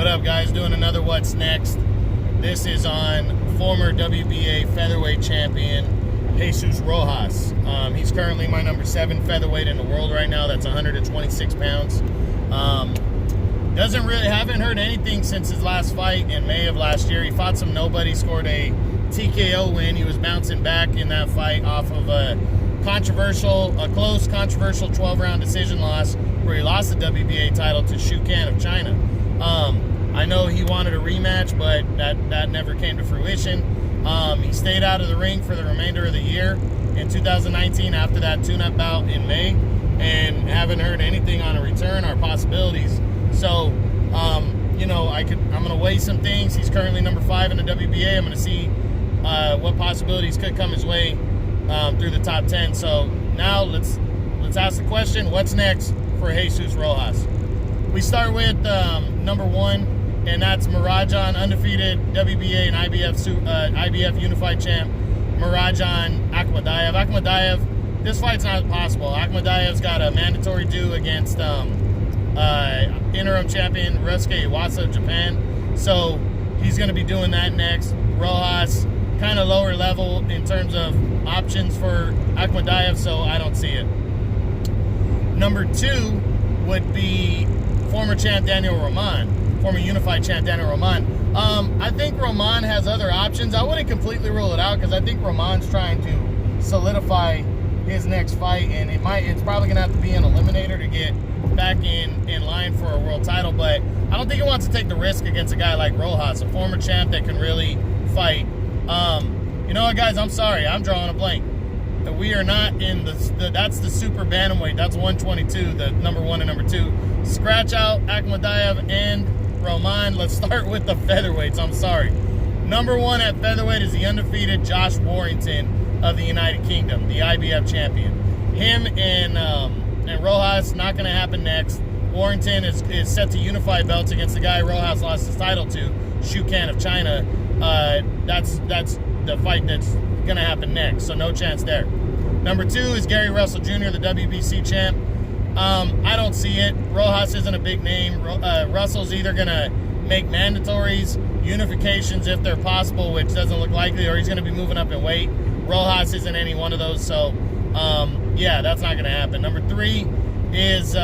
up, guys? Doing another What's Next. This is on former WBA featherweight champion Jesus Rojas. He's currently my number 7 featherweight in the world right now. That's 126 pounds. Haven't heard anything since his last fight in May of last year. He fought some nobody, scored a TKO win. He was bouncing back in that fight off of a close controversial 12-round decision loss where he lost the WBA title to Shu Kan of China. I know he wanted a rematch, but that never came to fruition. He stayed out of the ring for the remainder of the year in 2019 after that tune-up bout in May, and haven't heard anything on a return or possibilities. So, I'm going to weigh some things. He's currently number 5 in the WBA. I'm going to see what possibilities could come his way through the top 10. So now let's ask the question: what's next for Jesus Rojas? We start with number 1, and that's Marajan, undefeated WBA and IBF unified champ Marajan Akhmadayev. Akhmadayev, this fight's not possible. Akhmadayev's got a mandatory due against interim champion Ryusuke Iwasa of Japan, so he's going to be doing that next. Rojas, kind of lower level in terms of options for Akhmadayev, so I don't see it. Number 2 would be former champ Daniel Roman, former unified champ Daniel Roman. I think Roman has other options. I wouldn't completely rule it out because I think Roman's trying to solidify his next fight, and it's probably going to have to be an eliminator to get back in line for a world title, but I don't think he wants to take the risk against a guy like Rojas, a former champ that can really fight. You know what, guys? I'm sorry. I'm drawing a blank. We are not in that's the super bantamweight. That's 122, the number 1 and number 2. Scratch out Akhmadayev and Roman. Let's start with the featherweights. I'm sorry. Number 1 at featherweight is the undefeated Josh Warrington of the United Kingdom, the IBF champion. Him and Rojas, not going to happen next. Warrington is set to unify belts against the guy Rojas lost his title to, Shu Kan of China. That's the fight that's going to happen next, so no chance there. Number 2 is Gary Russell Jr., the WBC champ. I don't see it. Rojas isn't a big name. Russell's either going to make mandatories, unifications if they're possible, which doesn't look likely, or he's going to be moving up in weight. Rojas isn't any one of those, so yeah, that's not going to happen. Number 3 is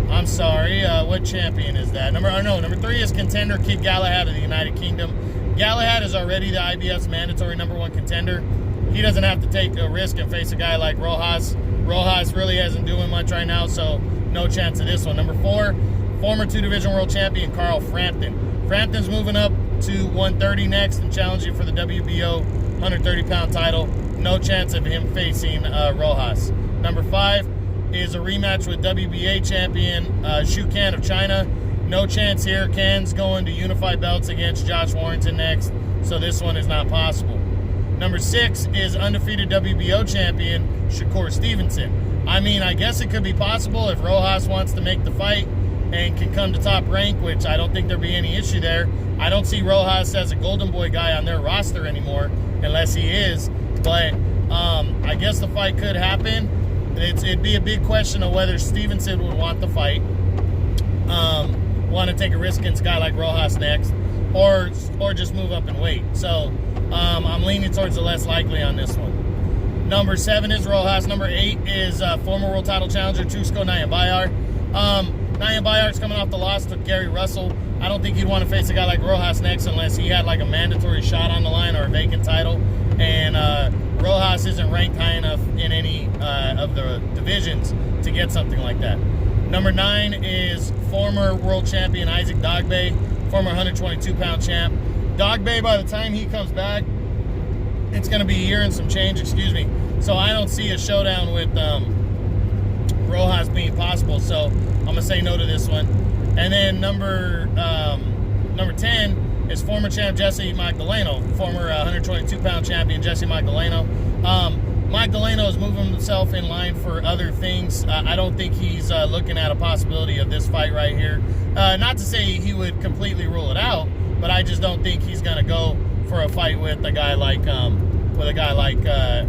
I'm sorry, what champion is that? Number 3 is contender Kid Galahad of the United Kingdom. Galahad is already the IBF's mandatory number 1 contender. He doesn't have to take a risk and face a guy like Rojas. Rojas really hasn't doing much right now, so no chance of this one. Number 4, former 2-division world champion Carl Frampton. Frampton's moving up to 130 next and challenging for the WBO 130-pound title. No chance of him facing Rojas. Number 5 is a rematch with WBA champion Shu Kan of China. No chance here. Kan's going to unify belts against Josh Warrington next, so this one is not possible. Number 6 is undefeated WBO champion Shakur Stevenson. I mean, I guess it could be possible if Rojas wants to make the fight and can come to top rank, which I don't think there'd be any issue there. I don't see Rojas as a golden boy guy on their roster anymore, unless he is, but I guess the fight could happen. It'd be a big question of whether Stevenson would want the fight, want to take a risk against a guy like Rojas next, or just move up in weight. So I'm leaning towards the less likely on this one. Number 7 is Rojas. Number 8 is former world title challenger Tusko Nayanbayar. Nayanbayar's coming off the loss to Gary Russell. I don't think he'd want to face a guy like Rojas next unless he had like a mandatory shot on the line or a vacant title. And Rojas isn't ranked high enough in any of the divisions to get something like that. Number 9 is former world champion Isaac Dogboe, former 122-pound champ. Dogboe, by the time he comes back, it's going to be a year and some change, So I don't see a showdown with Rojas being possible, so I'm going to say no to this one. And then number 10 is former champ Jesse Magdaleno, former 122-pound champion Jesse Magdaleno. Magdaleno is moving himself in line for other things. I don't think he's looking at a possibility of this fight right here. Not to say he would completely rule it out, but I just don't think he's going to go for a fight with a guy like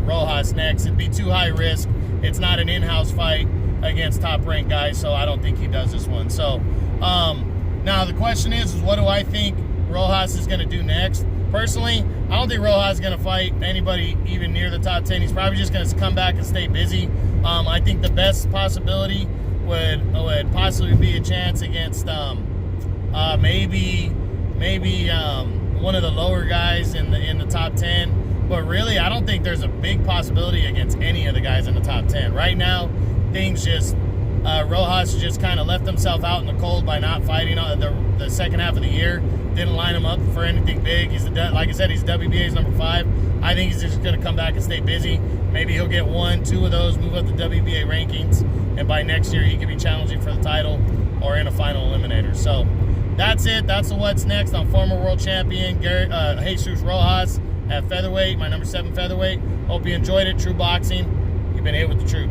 Rojas next. It'd be too high risk. It's not an in-house fight. against top-ranked guys, so I don't think he does this one. So now the question is what do I think Rojas is going to do next? Personally, I don't think Rojas is going to fight anybody even near the top 10. He's probably just going to come back and stay busy. I think the best possibility would possibly be a chance against maybe one of the lower guys in the top 10. But really, I don't think there's a big possibility against any of the guys in the top 10. Right now, things just Rojas just kind of left himself out in the cold by not fighting on the second half of the year. Didn't line him up for anything big. Like I said, he's WBA's number 5. I think he's just going to come back and stay busy. Maybe he'll get 1, 2 of those, move up the WBA rankings, and by next year he could be challenging for the title or in a final eliminator. So that's it. That's the what's next on former world champion Jesus Rojas at featherweight, my number 7 featherweight. Hope you enjoyed it. True Boxing. You've been hit with the truth.